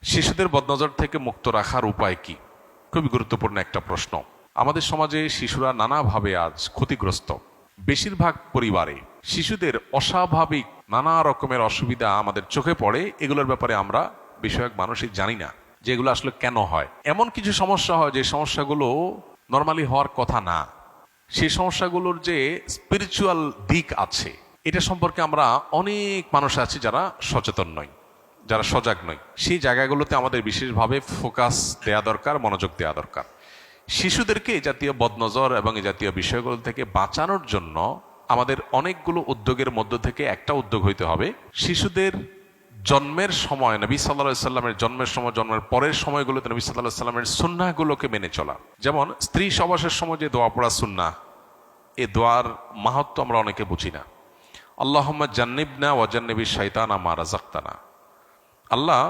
শিশুদের বদনজর থেকে মুক্ত রাখার উপায় কি? খুবই গুরুত্বপূর্ণ একটা প্রশ্ন। আমাদের সমাজে শিশুরা নানাভাবে আজ ক্ষতিগ্রস্ত। বেশিরভাগ পরিবারে শিশুদের অস্বাভাবিক নানা রকমের অসুবিধা আমাদের চোখে পড়ে। এগুলোর ব্যাপারে আমরা বিষয়ক মানুষই জানি না যে এগুলো আসলে কেন হয়। এমন কিছু সমস্যা হয় যে সমস্যাগুলো নর্মালি হওয়ার কথা না। সেই সমস্যাগুলোর যে স্পিরিচুয়াল দিক আছে, এটা সম্পর্কে আমরা অনেক মানুষ আছি যারা সচেতন নই, যারা সজাগ নয়। সেই জায়গাগুলোতে আমাদের বিশেষভাবে ফোকাস দেওয়া দরকার, মনোযোগ দেওয়া দরকার। শিশুদেরকে এই জাতীয় বদনজর এবং এই জাতীয় বিষয়গুলো থেকে বাঁচানোর জন্য আমাদের অনেকগুলো উদ্যোগের মধ্য থেকে একটা উদ্যোগ হইতে হবে। শিশুদের জন্মের সময় নবী সাল্লাল্লাহু আলাইহি সাল্লামের জন্মের সময়, জন্মের পরের সময়গুলোতে নবী সাল্লাল্লাহু আলাইহি সাল্লামের সুন্নাহগুলোকে মেনে চলা। যেমন স্ত্রী সবাসের সময় যে দোয়া পড়া সুন্নাহ, এই দোয়ার মাহাত্ম্য আমরা অনেকে বুঝি না। আল্লাহুম্মা জান্নিবনা ওয়া জান্নিবিশ শাইতানা মা রাযাকতানা। আল্লাহ,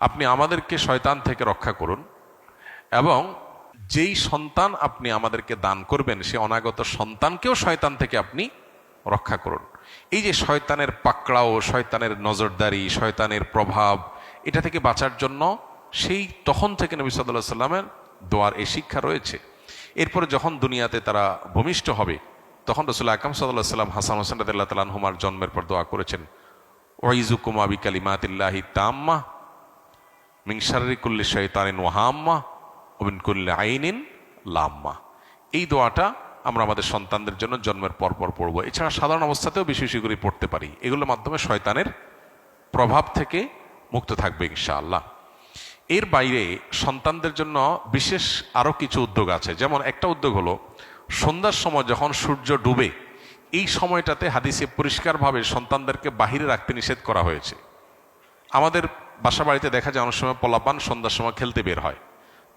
আপনি আমাদেরকে শয়তান থেকে রক্ষা করুন এবং যেই সন্তান আপনি আমাদেরকে দান করবেন সে অনাগত সন্তানকেও শয়তান থেকে আপনি রক্ষা করুন। এই যে শয়তানের পাকড়াও, শয়তানের নজরদারি, শয়তানের প্রভাব, এটা থেকে বাঁচার জন্য সেই তখন থেকে নবী সাল্লাল্লাহু আলাইহি সাল্লামের দোয়ার এই শিক্ষা রয়েছে। এরপরে যখন দুনিয়াতে তারা ভূমিষ্ঠ হবে তখন রাসূল আকরাম সাল্লাল্লাহু আলাইহি সাল্লাম হাসান হোসেন রাদিয়াল্লাহু তাআলা আনহুমার জন্মের পর দোয়া করেছেন, ওয়াইজুকুমা বিকালিমাতিল্লাহি তাম্মা মিন শাররি কুল্লি শাইতানিন ওয়া হাম্মা ওয়া মিন কুল্লি আইনিন লাম্মা। এই দোয়াটা আমরা আমাদের সন্তানদের জন্য জন্মের পরপর পড়বো। এছাড়া সাধারণ অবস্থাতেও বেশি বেশি করে পড়তে পারি। এগুলোর মাধ্যমে শয়তানের প্রভাব থেকে মুক্ত থাকবে ইনশাআল্লাহ। এর বাইরে সন্তানদের জন্য বিশেষ আরও কিছু উদ্যোগ আছে। যেমন একটা উদ্যোগ হলো সন্ধ্যার সময় যখন সূর্য ডুবে, এই সময়টাতে হাদিসে পরিষ্কারভাবে সন্তানদেরকে বাহিরে রাখতে নিষেধ করা হয়েছে। আমাদের বাসা বাড়িতে দেখা যায় অনেক সময় পোলাপান সন্ধ্যার সময় খেলতে বের হয়।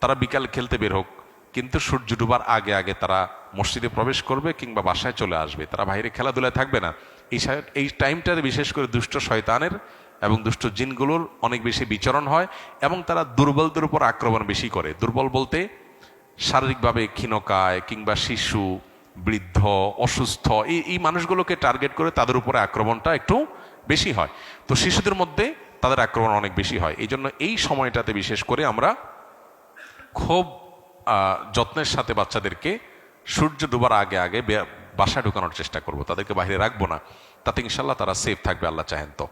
তারা বিকাল খেলতে বের হোক, কিন্তু সূর্য ডুবার আগে আগে তারা মসজিদে প্রবেশ করবে কিংবা বাসায় চলে আসবে। তারা বাইরে খেলাধুলায় থাকবে না। এই টাইমটাতে বিশেষ করে দুষ্ট শয়তানের এবং দুষ্ট জিনগুলোর অনেক বেশি বিচরণ হয় এবং তারা দুর্বলদের উপর আক্রমণ বেশি করে। দুর্বল বলতে শারীরিকভাবে ক্ষীণকায় কিংবা শিশু, বৃদ্ধ, অসুস্থ, এই মানুষগুলোকে টার্গেট করে তাদের উপরে আক্রমণটা একটু বেশি হয়। তো শিশুদের মধ্যে তাদের আক্রমণ অনেক বেশি হয়। এই জন্য এই সময়টাতে বিশেষ করে আমরা খুব যত্নের সাথে বাচ্চাদেরকে সূর্য ডুবার আগে আগে বাসায় ঢুকানোর চেষ্টা করব। তাদেরকে বাইরে রাখবো না। তাতে ইনশাল্লাহ তারা সেফ থাকবে, আল্লাহ চাহেন তো।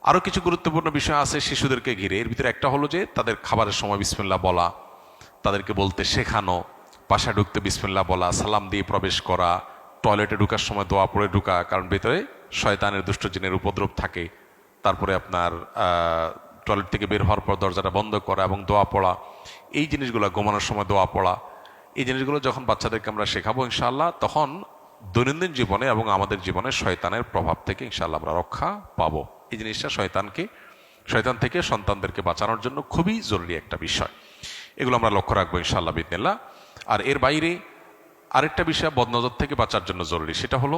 আরও কিছু গুরুত্বপূর্ণ বিষয় আছে শিশুদেরকে ঘিরে। এর ভিতরে একটা হলো যে তাদের খাবারের সময় বিসমিল্লাহ বলা, তাদেরকে বলতে শেখানো, বাসায় ঢুকতে বিসমিল্লাহ বলা, সালাম দিয়ে প্রবেশ করা, টয়লেটে ঢুকার সময় দোয়া পড়ে ঢুকা, কারণ ভেতরে শয়তানের দুষ্ট জিনের উপদ্রব থাকে। তারপরে আপনার টয়লেট থেকে বের হওয়ার পর দরজাটা বন্ধ করা এবং দোয়া পড়া, এই জিনিসগুলো, ঘুমানোর সময় দোয়া পড়া, এই জিনিসগুলো যখন বাচ্চাদেরকে আমরা শেখাবো ইনশাআল্লাহ, তখন দৈনন্দিন জীবনে এবং আমাদের জীবনে শয়তানের প্রভাব থেকে ইনশাআল্লাহ আমরা রক্ষা পাবো। এই জিনিসটা শয়তান থেকে সন্তানদেরকে বাঁচানোর জন্য খুবই জরুরি একটা বিষয়। এগুলো আমরা লক্ষ্য রাখবো ইনশাআল্লাহ বিদিনিল্লাহ। আর এর বাইরে আরেকটা বিষয় বদনজর থেকে বাঁচার জন্য জরুরি, সেটা হলো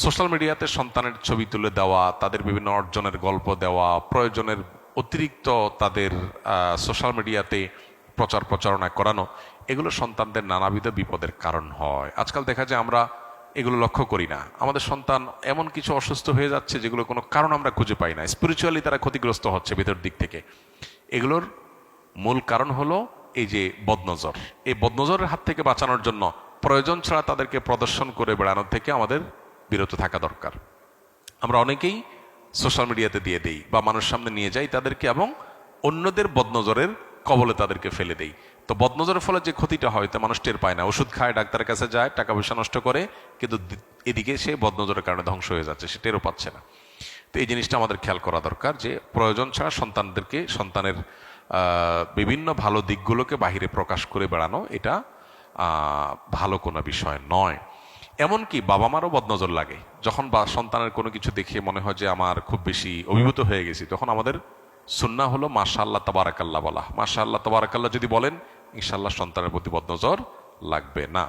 সোশ্যাল মিডিয়াতে সন্তানের ছবি তুলে দেওয়া, তাদের বিভিন্ন অর্জনের গল্প দেওয়া, প্রয়োজনের অতিরিক্ত তাদের সোশ্যাল মিডিয়াতে প্রচারণা করানো, এগুলো সন্তানদের নানাবিধ বিপদের কারণ হয়। আজকাল দেখা যায় আমরা এগুলো লক্ষ্য করি না। আমাদের সন্তান এমন কিছু অসুস্থ হয়ে যাচ্ছে যেগুলো কোনো কারণ আমরা খুঁজে পাই না। স্পিরিচুয়ালি তারা ক্ষতিগ্রস্ত হচ্ছে ভিতর দিক থেকে। এগুলোর মূল কারণ হলো এই যে বদনজর। এই বদনজরের হাত থেকে বাঁচানোর জন্য প্রয়োজন ছাড়া তাদেরকে প্রদর্শন করে বেড়ানোর থেকে আমাদের বিরত থাকা দরকার। আমরা অনেকেই সোশ্যাল মিডিয়াতে দিয়ে দেই বা মানুষ সামনে নিয়ে যাই তাদেরকে এবং অন্যদের বদনজরের কবলে তাদেরকে ফেলে দেই। তো বদনজরের ফলে যে ক্ষতিটা হয় তা মানুষ টের পায় না। ওষুধ খায়, ডাক্তারের কাছে যায়, টাকা পয়সা নষ্ট করে, কিন্তু এদিকে সে বদনজরের কারণে ধ্বংস হয়ে যাচ্ছে, সে টেরও পাচ্ছে না। তো এই জিনিসটা আমাদের খেয়াল করা দরকার যে প্রয়োজন ছাড়া সন্তানের বিভিন্ন ভালো দিকগুলোকে বাহিরে প্রকাশ করে বেড়ানো এটা ভালো কোনো বিষয় নয়। এমনকি বাবা মারও বদনজর লাগে যখন সন্তানের কোনো কিছু দেখে মনে হয় যে আমার খুব বেশি অভিভূত হয়ে গেছি, তখন আমাদের সুন্নাহ হলো মাশাআল্লাহ তাবারাকাল্লাহ বলা। মাশাআল্লাহ তাবারাকাল্লাহ যদি বলেন ইনশাআল্লাহ সন্তানের প্রতি বদনজর লাগবে না।